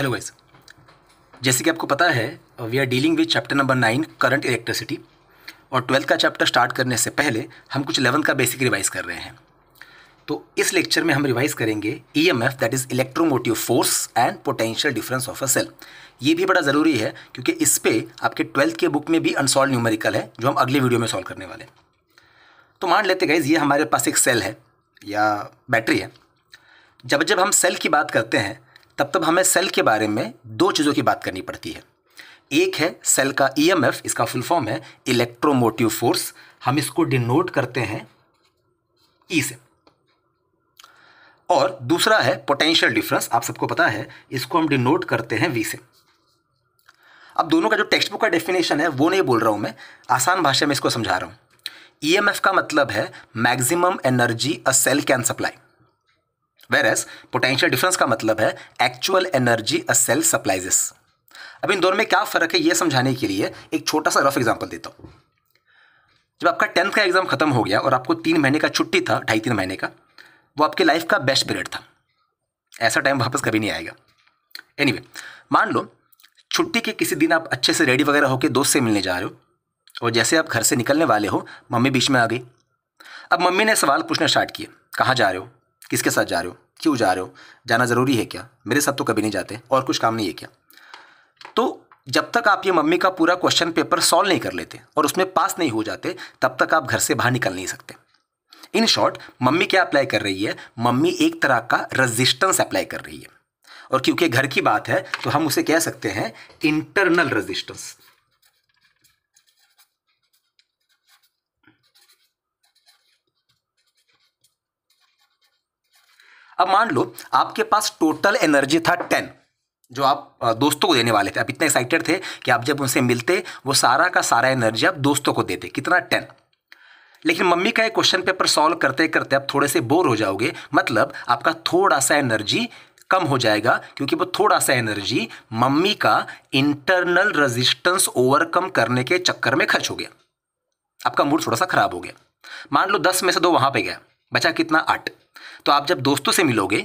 Hello guys, जैसे कि आपको पता है we are dealing with chapter number 9 current electricity. और 12th का चैप्टर स्टार्ट करने से पहले हम कुछ 11th का बेसिक रिवाइज कर रहे हैं। तो इस लेक्चर में हम रिवाइज करेंगे EMF, that is electromotive force and potential difference of a cell. ये भी बड़ा ज़रूरी है क्योंकि इस पे आपके 12th के बुक में भी अनसॉल्व न्यूमेरिकल है जो हम अगले वीडियो में सॉल्व करने वाले हैं। तो मान लेते गाइज ये हमारे पास एक सेल है या बैटरी है। जब जब हम सेल की बात करते हैं तब हमें सेल के बारे में दो चीज़ों की बात करनी पड़ती है। एक है सेल का ईएमएफ, इसका फुल फॉर्म है इलेक्ट्रोमोटिव फोर्स, हम इसको डिनोट करते हैं ई से। और दूसरा है पोटेंशियल डिफरेंस, आप सबको पता है इसको हम डिनोट करते हैं वी से। अब दोनों का जो टेक्स्ट बुक का डेफिनेशन है वो नहीं बोल रहा हूं मैं, आसान भाषा में इसको समझा रहा हूं। ईएमएफ का मतलब है maximum energy a cell can supply, whereas potential difference का मतलब है actual energy a cell supplies. अब इन दोनों में क्या फ़र्क है ये समझाने के लिए एक छोटा सा रफ एग्जांपल देता हूँ। जब आपका 10th का एग्ज़ाम खत्म हो गया और आपको 3 महीने का छुट्टी था, 2.5-3 महीने का, वो आपके लाइफ का बेस्ट पीरियड था। ऐसा टाइम वापस कभी नहीं आएगा। एनीवे, मान लो छुट्टी के किसी दिन आप अच्छे से रेडी वगैरह होकर दोस्त से मिलने जा रहे हो और जैसे आप घर से निकलने वाले हो मम्मी बीच में आ गई। अब मम्मी ने सवाल पूछना स्टार्ट किए, कहाँ जा रहे हो, किसके साथ जा रहे हो, क्यों जा रहे हो, जाना ज़रूरी है क्या, मेरे साथ तो कभी नहीं जाते, और कुछ काम नहीं है क्या। तो जब तक आप ये मम्मी का पूरा क्वेश्चन पेपर सॉल्व नहीं कर लेते और उसमें पास नहीं हो जाते तब तक आप घर से बाहर निकल नहीं सकते। इन शॉर्ट मम्मी क्या अप्लाई कर रही है, मम्मी एक तरह का रेजिस्टेंस अप्लाई कर रही है। और क्योंकि घर की बात है तो हम उसे कह सकते हैं इंटरनल रेजिस्टेंस। अब मान लो आपके पास टोटल एनर्जी था 10, जो आप दोस्तों को देने वाले थे। आप इतने एक्साइटेड थे कि आप जब उनसे मिलते वो सारा का सारा एनर्जी आप दोस्तों को देते, कितना 10। लेकिन मम्मी का एक क्वेश्चन पेपर सॉल्व करते करते आप थोड़े से बोर हो जाओगे, मतलब आपका थोड़ा सा एनर्जी कम हो जाएगा क्योंकि वो थोड़ा सा एनर्जी मम्मी का इंटरनल रेजिस्टेंस ओवरकम करने के चक्कर में खर्च हो गया। आपका मूड थोड़ा सा खराब हो गया। मान लो 10 में से 2 वहां पे गया, बचा कितना 8। तो आप जब दोस्तों से मिलोगे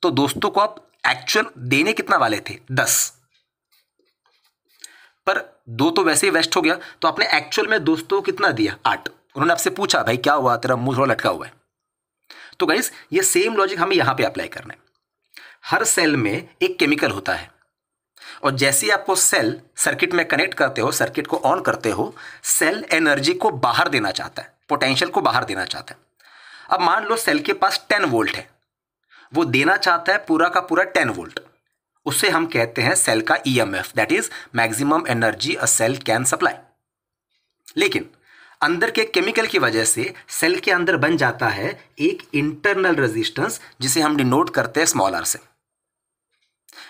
तो दोस्तों को आप एक्चुअल देने कितना वाले थे 10, पर 2 तो वैसे ही वेस्ट हो गया, तो आपने एक्चुअल में दोस्तों को कितना दिया 8। उन्होंने आपसे पूछा भाई क्या हुआ, तेरा मुंह थोड़ा लटका हुआ है। तो गाइस ये सेम लॉजिक हमें यहां पे अप्लाई करना है। हर सेल में एक केमिकल होता है और जैसे ही आप वो सेल सर्किट में कनेक्ट करते हो, सर्किट को ऑन करते हो, सेल एनर्जी को बाहर देना चाहता है, पोटेंशियल को बाहर देना चाहता है। अब मान लो सेल के पास 10 वोल्ट है, वो देना चाहता है पूरा का पूरा 10 वोल्ट। उसे हम कहते हैं सेल का EMF, that is maximum energy a cell can supply. लेकिन अंदर के केमिकल की वजह से सेल के अंदर बन जाता है एक इंटरनल रेजिस्टेंस जिसे हम डिनोट करते हैं स्मॉल आर से।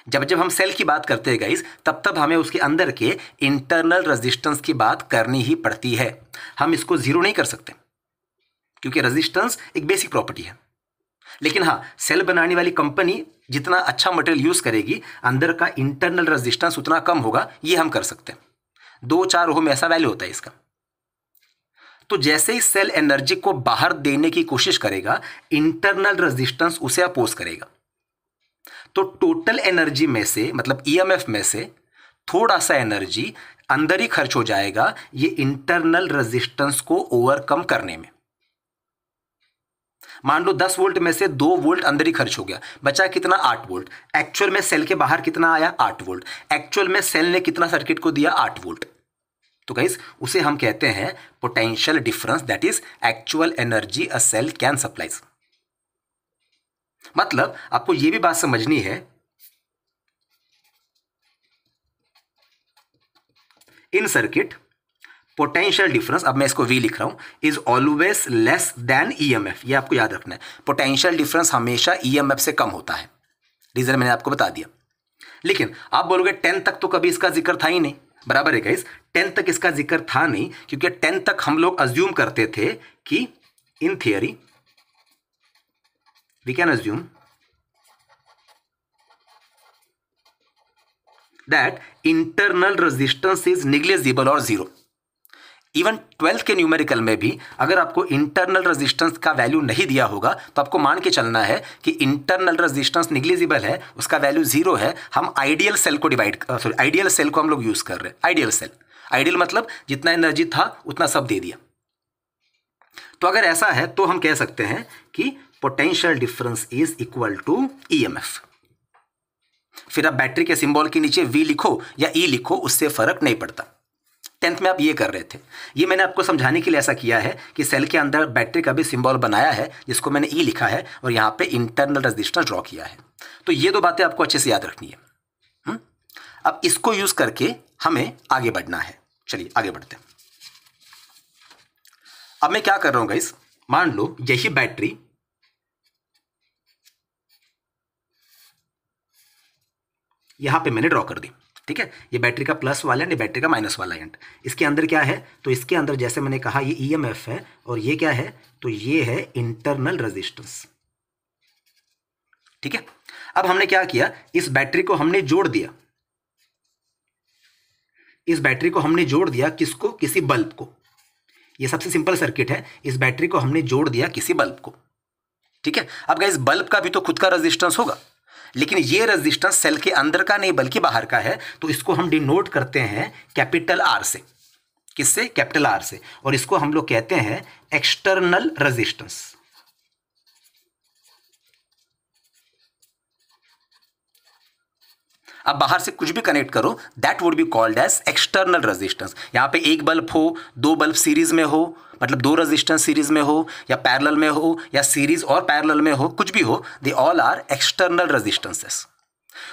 जब जब हम सेल की बात करते हैं गाइस तब हमें उसके अंदर के इंटरनल रेजिस्टेंस की बात करनी ही पड़ती है। हम इसको जीरो नहीं कर सकते क्योंकि रेजिस्टेंस एक बेसिक प्रॉपर्टी है। लेकिन हाँ, सेल बनाने वाली कंपनी जितना अच्छा मटेरियल यूज करेगी अंदर का इंटरनल रेजिस्टेंस उतना कम होगा, ये हम कर सकते हैं। 2-4 ओम ऐसा वैल्यू होता है इसका। तो जैसे ही सेल एनर्जी को बाहर देने की कोशिश करेगा इंटरनल रेजिस्टेंस उसे अपोज करेगा। तो टोटल एनर्जी में से, मतलब ईएमएफ में से थोड़ा सा एनर्जी अंदर ही खर्च हो जाएगा ये इंटरनल रेजिस्टेंस को ओवरकम करने में। मान लो 10 वोल्ट में से 2 वोल्ट अंदर ही खर्च हो गया, बचा कितना 8 वोल्ट। एक्चुअल में सेल के बाहर कितना आया 8 वोल्ट। एक्चुअल में सेल ने कितना सर्किट को दिया 8 वोल्ट। तो गाइस उसे हम कहते हैं potential difference, that is actual energy a cell can supplies. मतलब आपको यह भी बात समझनी है, इन सर्किट पोटेंशियल डिफरेंस, अब मैं इसको वी लिख रहा हूं, is always less than EMF. ये आपको याद रखना है, पोटेंशियल डिफरेंस हमेशा ईएमएफ से कम होता है। रीजन मैंने आपको बता दिया। लेकिन आप बोलोगे 10 तक तो कभी इसका जिक्र था ही नहीं। बराबर है गाइस, 10 तक इसका जिक्र था नहीं क्योंकि 10 तक हम लोग अज्यूम करते थे कि in theory we can assume that internal resistance is negligible और जीरो। इवन 12th के न्यूमेरिकल में भी अगर आपको इंटरनल रेजिस्टेंस का वैल्यू नहीं दिया होगा तो आपको मान के चलना है कि इंटरनल रेजिस्टेंस निग्लिजिबल है, उसका वैल्यू 0 है। हम आइडियल सेल को आइडियल सेल को हम लोग यूज कर रहे हैं। आइडियल सेल, आइडियल मतलब जितना एनर्जी था उतना सब दे दिया। तो अगर ऐसा है तो हम कह सकते हैं कि potential difference is equal to EMF. फिर आप बैटरी के सिंबल के नीचे V लिखो या E लिखो, उससे फर्क नहीं पड़ता। 10th में आप ये कर रहे थे। ये मैंने आपको समझाने के लिए ऐसा किया है कि सेल के अंदर बैटरी का भी सिंबल बनाया है जिसको मैंने E लिखा है और यहाँ पे इंटरनल रेजिस्टेंस ड्रॉ किया है। तो ये दो बातें आपको अच्छे से याद रखनी है। अब इसको यूज करके हमें आगे बढ़ना है। चलिए आगे बढ़ते हैं। अब मैं क्या कर रहा हूं गाइस, मान लो यही बैटरी यहां पे मैंने ड्रॉ कर दी, ठीक है। ये बैटरी का प्लस वाला एंड, ये बैटरी का माइनस वाला एंड। इसके अंदर क्या है, तो इसके अंदर जैसे मैंने कहा ये ईएमएफ है और ये क्या है, तो ये है इंटरनल रेजिस्टेंस, ठीक है। अब हमने क्या किया, इस बैटरी को हमने जोड़ दिया, इस बैटरी को हमने जोड़ दिया किसको, किसी बल्ब को। ये सबसे सिंपल सर्किट है। इस बैटरी को हमने जोड़ दिया किसी बल्ब को, ठीक है। अब गाइस बल्ब का भी तो खुद का रेजिस्टेंस होगा, लेकिन ये रेजिस्टेंस सेल के अंदर का नहीं बल्कि बाहर का है। तो इसको हम डिनोट करते हैं कैपिटल आर से। किससे, कैपिटल आर से। और इसको हम लोग कहते हैं एक्सटर्नल रेजिस्टेंस। अब बाहर से कुछ भी कनेक्ट करो, that would be called as external resistance. यहां पे एक बल्ब हो, दो बल्ब सीरीज में हो, मतलब दो रेजिस्टेंस सीरीज में हो या पैरेलल में हो या सीरीज और पैरेलल में हो, कुछ भी हो, they all are external resistances.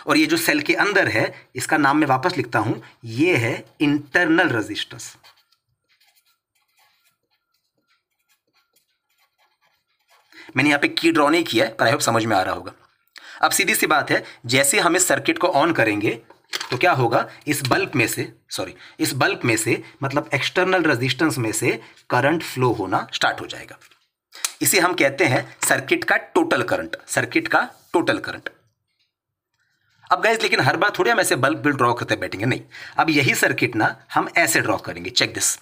और ये जो सेल के अंदर है, इसका नाम मैं वापस लिखता हूं, ये है इंटरनल रेजिस्टेंस। मैंने यहां पे की ड्रॉ नहीं किया है, पर आई होप समझ में आ रहा होगा। अब सीधी सी बात है, जैसे हम इस सर्किट को ऑन करेंगे तो क्या होगा, इस बल्ब में से मतलब एक्सटर्नल रेजिस्टेंस में से करंट फ्लो होना स्टार्ट हो जाएगा। इसे हम कहते हैं सर्किट का टोटल करंट, सर्किट का टोटल करंट। अब गाइस लेकिन हर बार थोड़ी हम ऐसे बल्ब बिल ड्रॉ करते बैठेंगे, नहीं। अब यही सर्किट ना हम ऐसे ड्रॉ करेंगे, चेक दिस।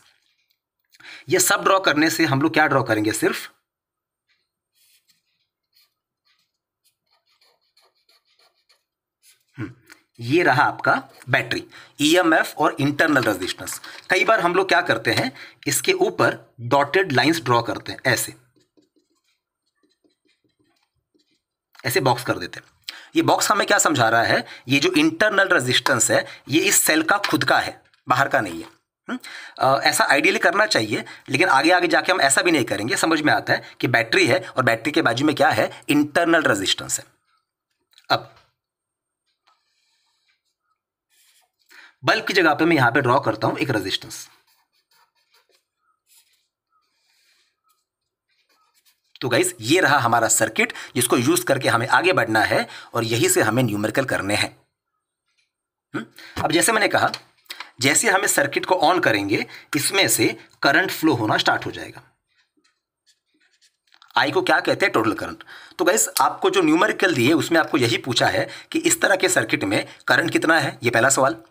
ये सब ड्रॉ करने से हम लोग क्या ड्रॉ करेंगे, सिर्फ ये रहा आपका बैटरी, ईएमएफ और इंटरनल रेजिस्टेंस। कई बार हम लोग क्या करते हैं, इसके ऊपर डॉटेड लाइंस ड्रॉ करते हैं, ऐसे बॉक्स कर देते हैं। ये बॉक्स हमें क्या समझा रहा है, ये जो इंटरनल रेजिस्टेंस है ये इस सेल का खुद का है, बाहर का नहीं है। ऐसा आइडियली करना चाहिए, लेकिन आगे आगे जाके हम ऐसा भी नहीं करेंगे। समझ में आता है कि बैटरी है और बैटरी के बाजू में क्या है, इंटरनल रेजिस्टेंस है। अब बल्ब की जगह पे मैं यहां पे ड्रॉ करता हूं एक रेजिस्टेंस। तो गाइस ये रहा हमारा सर्किट जिसको यूज करके हमें आगे बढ़ना है और यही से हमें न्यूमेरिकल करने हैं। अब जैसे मैंने कहा, जैसे हमें सर्किट को ऑन करेंगे इसमें से करंट फ्लो होना स्टार्ट हो जाएगा। आई को क्या कहते हैं, टोटल करंट। तो गाइस आपको जो न्यूमेरिकल दिए उसमें आपको यही पूछा है कि इस तरह के सर्किट में करंट कितना है, ये पहला सवाल।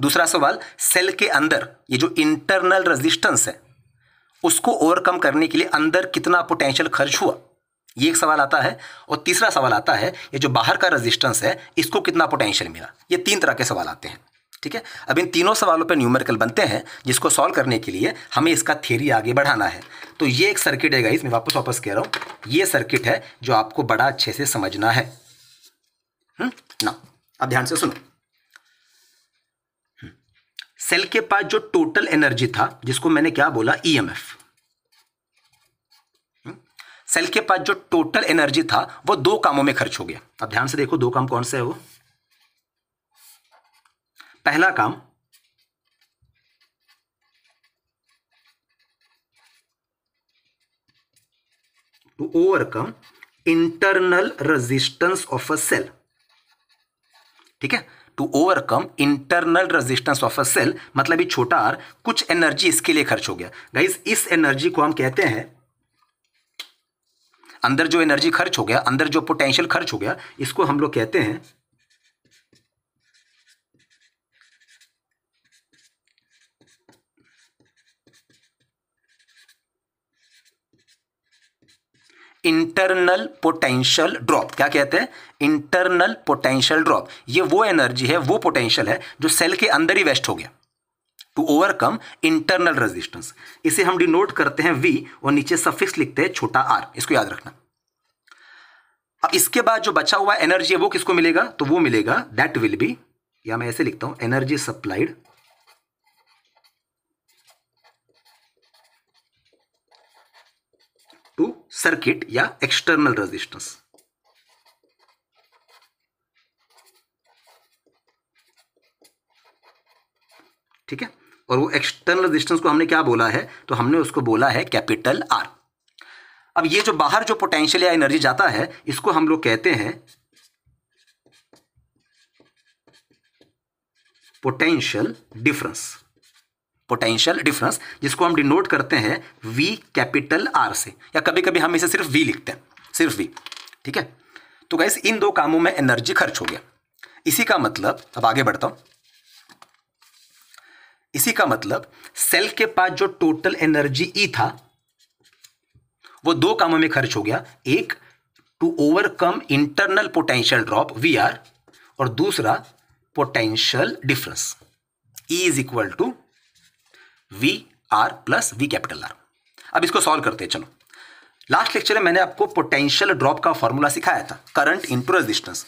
दूसरा सवाल, सेल के अंदर ये जो इंटरनल रेजिस्टेंस है उसको ओवरकम करने के लिए अंदर कितना पोटेंशियल खर्च हुआ, ये एक सवाल आता है। और तीसरा सवाल आता है, ये जो बाहर का रेजिस्टेंस है इसको कितना पोटेंशियल मिला। ये तीन तरह के सवाल आते हैं, ठीक है। अब इन तीनों सवालों पर न्यूमेरिकल बनते हैं, जिसको सॉल्व करने के लिए हमें इसका थ्योरी आगे बढ़ाना है। तो ये एक सर्किट है गाइस, मैं वापस कह रहा हूं, ये सर्किट है जो आपको बड़ा अच्छे से समझना है ना। अब ध्यान से सुनो, सेल के पास जो टोटल एनर्जी था, जिसको मैंने क्या बोला, ईएमएफ। सेल के पास जो टोटल एनर्जी था वो दो कामों में खर्च हो गया। अब ध्यान से देखो, दो काम कौन से है वो। पहला काम, to overcome internal resistance of a cell, ठीक है। To overcome internal resistance of a cell मतलब ये छोटा आर, कुछ एनर्जी इसके लिए खर्च हो गया। गाइस इस एनर्जी को हम कहते हैं, अंदर जो एनर्जी खर्च हो गया, अंदर जो पोटेंशियल खर्च हो गया, इसको हम लोग कहते हैं इंटरनल पोटेंशियल ड्रॉप। क्या कहते हैं? Internal potential drop. ये वो एनर्जी है, वो पोटेंशियल है जो सेल के अंदर ही वेस्ट हो गया टू ओवरकम इंटरनल रेजिस्टेंस। इसे हम डिनोट करते हैं V और नीचे सफिक्स लिखते हैं छोटा r। इसको याद रखना। अब इसके बाद जो बचा हुआ एनर्जी है वो किसको मिलेगा? तो वो मिलेगा दैट विल बी, या मैं ऐसे लिखता हूं, एनर्जी सप्लाइड टू सर्किट या एक्सटर्नल रेजिस्टेंस। ठीक है, और वो एक्सटर्नल रेजिस्टेंस को हमने क्या बोला है? तो हमने उसको बोला है कैपिटल R। अब ये जो बाहर जो पोटेंशियल या एनर्जी जाता है इसको हम लोग कहते हैं पोटेंशियल डिफरेंस। पोटेंशियल डिफरेंस जिसको हम डिनोट करते हैं V कैपिटल R से, या कभी कभी हम इसे सिर्फ V लिखते हैं, सिर्फ V। ठीक है, तो गाइस इन दो कामों में एनर्जी खर्च हो गया। इसी का मतलब, अब आगे बढ़ता हूं, इसी का मतलब सेल के पास जो टोटल एनर्जी E था वो दो कामों में खर्च हो गया। एक, to overcome internal potential drop VR, और दूसरा potential difference E is equal to VR plus V capital R। अब इसको सॉल्व करते हैं। चलो, लास्ट लेक्चर में मैंने आपको पोटेंशियल ड्रॉप का फॉर्मूला सिखाया था, करंट इनटू रेजिस्टेंस।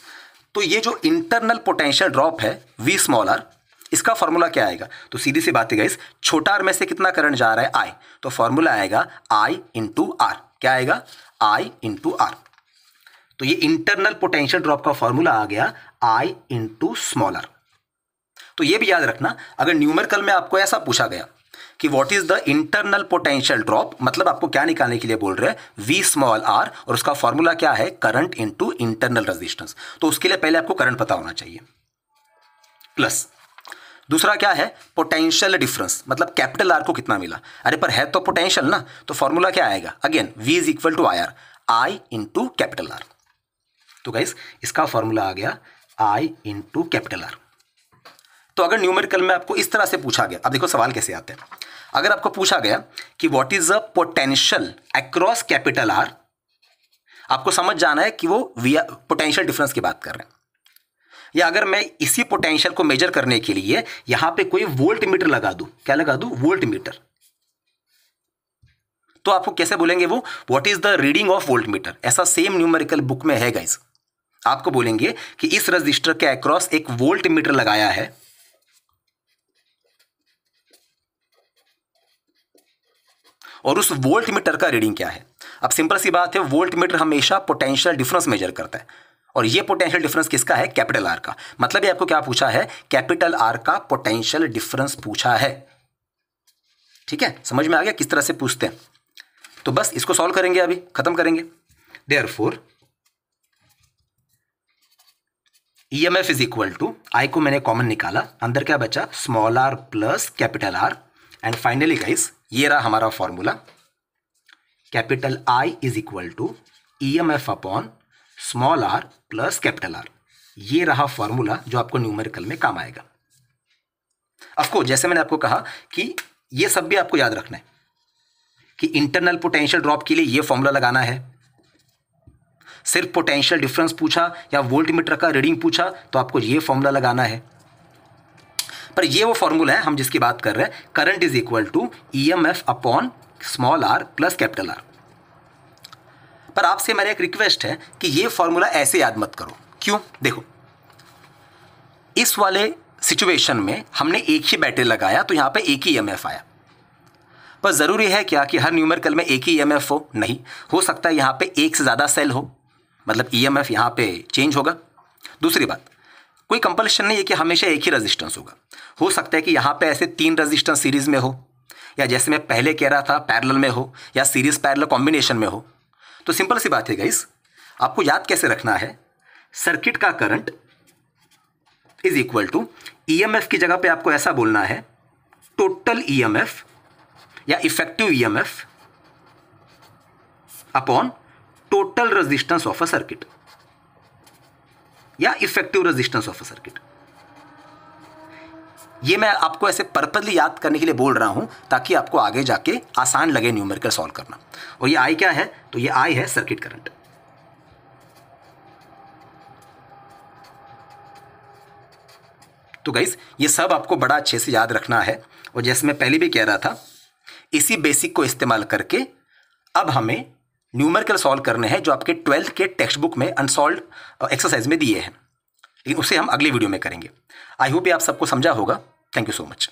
तो ये जो इंटरनल पोटेंशियल ड्रॉप है V स्मॉल r, इसका फॉर्मूला क्या आएगा? तो सीधी सी बात है गाइस, छोटा r में से कितना करंट जा रहा है? I। तो फॉर्मूला आएगा I इंटू R। क्या आएगा? I into R। तो ये इंटरनल पोटेंशियल ड्रॉप का फॉर्मूला आ गया I इंटू स्मॉल r। तो ये भी याद रखना, अगर न्यूमेरिकल में आपको ऐसा पूछा गया कि what is the internal potential drop, मतलब आपको क्या निकालने के लिए बोल रहे हैं? V स्मॉल r, और उसका फॉर्मूला क्या है? Current into internal resistance. तो उसके लिए पहले आपको करंट पता होना चाहिए, प्लस दूसरा क्या है? पोटेंशियल डिफरेंस, मतलब कैपिटल R को कितना मिला। अरे पर है तो पोटेंशियल ना, तो फॉर्मूला क्या आएगा? Again V is equal to IR, I into capital R। तो गाइस इसका फॉर्मूला आ गया I इंटू कैपिटल R। तो अगर न्यूमेरिकल में आपको इस तरह से पूछा गया, अब देखो सवाल कैसे आते हैं। अगर आपको पूछा गया कि what is the potential across capital R, आपको समझ जाना है कि वो पोटेंशियल डिफरेंस की बात कर रहे हैं। या अगर मैं इसी पोटेंशियल को मेजर करने के लिए यहां पे कोई वोल्ट मीटर लगा दूं, क्या लगा दूं? वोल्ट मीटर, तो आपको कैसे बोलेंगे वो? What is the reading of volt meter. ऐसा सेम न्यूमेरिकल बुक में है गाइस। आपको बोलेंगे कि इस रजिस्टर के अक्रॉस एक वोल्ट मीटर लगाया है, और उस वोल्ट मीटर का रीडिंग क्या है। अब सिंपल सी बात है, वोल्ट मीटर हमेशा पोटेंशियल डिफरेंस मेजर करता है, और ये पोटेंशियल डिफरेंस किसका है? कैपिटल R का। मतलब ये आपको क्या पूछा है? कैपिटल R का पोटेंशियल डिफरेंस पूछा है। ठीक है, समझ में आ गया किस तरह से पूछते हैं? तो बस इसको सॉल्व करेंगे, अभी खत्म करेंगे। Therefore EMF is equal to, I को मैंने कॉमन निकाला, अंदर क्या बचा? Small r plus capital R, and finally guys ये रहा हमारा formula, capital I is equal to EMF upon small r plus capital R। ये रहा फॉर्मूला जो आपको न्यूमेरिकल में काम आएगा। ऑफकोर्स जैसे मैंने आपको कहा कि ये सब भी आपको याद रखना है कि इंटरनल पोटेंशियल ड्रॉप के लिए ये फॉर्मूला लगाना है। सिर्फ पोटेंशियल डिफरेंस पूछा या वोल्ट मीटर का रीडिंग पूछा तो आपको ये फॉर्मूला लगाना है। पर ये वो फॉर्मूला है हम जिसकी बात कर रहे हैं, current is equal to EMF upon small r plus capital R। पर आपसे मेरा एक रिक्वेस्ट है कि ये फॉर्मूला ऐसे याद मत करो। क्यों? देखो, इस वाले सिचुएशन में हमने एक ही बैटरी लगाया तो यहां पे एक ही EMF आया। पर जरूरी है क्या कि हर न्यूमेरिकल में एक ही EMF हो? नहीं, हो सकता है यहां पे एक से ज्यादा सेल हो, मतलब EMF यहां पे चेंज होगा। दूसरी बात, कोई कंपल्शन नहीं है कि हमेशा एक ही रेजिस्टेंस होगा। हो सकता है कि यहां पे ऐसे 3 रेजिस्टेंस सीरीज में हो, या जैसे मैं पहले कह रहा था पैरेलल में हो, या सीरीज पैरेलल कॉम्बिनेशन में हो। तो सिंपल सी बात है गाइस, आपको याद कैसे रखना है? सर्किट का current is equal to EMF की जगह पे आपको ऐसा बोलना है, टोटल EMF या effective EMF upon total resistance of a circuit, या effective resistance of a circuit. ये मैं आपको ऐसे पर्पजली याद करने के लिए बोल रहा हूँ ताकि आपको आगे जाके आसान लगे न्यूमेरिकल सॉल्व करना। और ये आई क्या है? तो ये आई है सर्किट करंट। तो गाइस ये सब आपको बड़ा अच्छे से याद रखना है। और जैसे मैं पहले भी कह रहा था, इसी बेसिक को इस्तेमाल करके अब हमें न्यूमेरिकल सॉल्व करने हैं जो आपके 12th के टेक्स्ट बुक में अनसॉल्व्ड एक्सरसाइज में दिए हैं, लेकिन उसे हम अगले वीडियो में करेंगे। आई होप ये आप सबको समझा होगा। Thank you so much.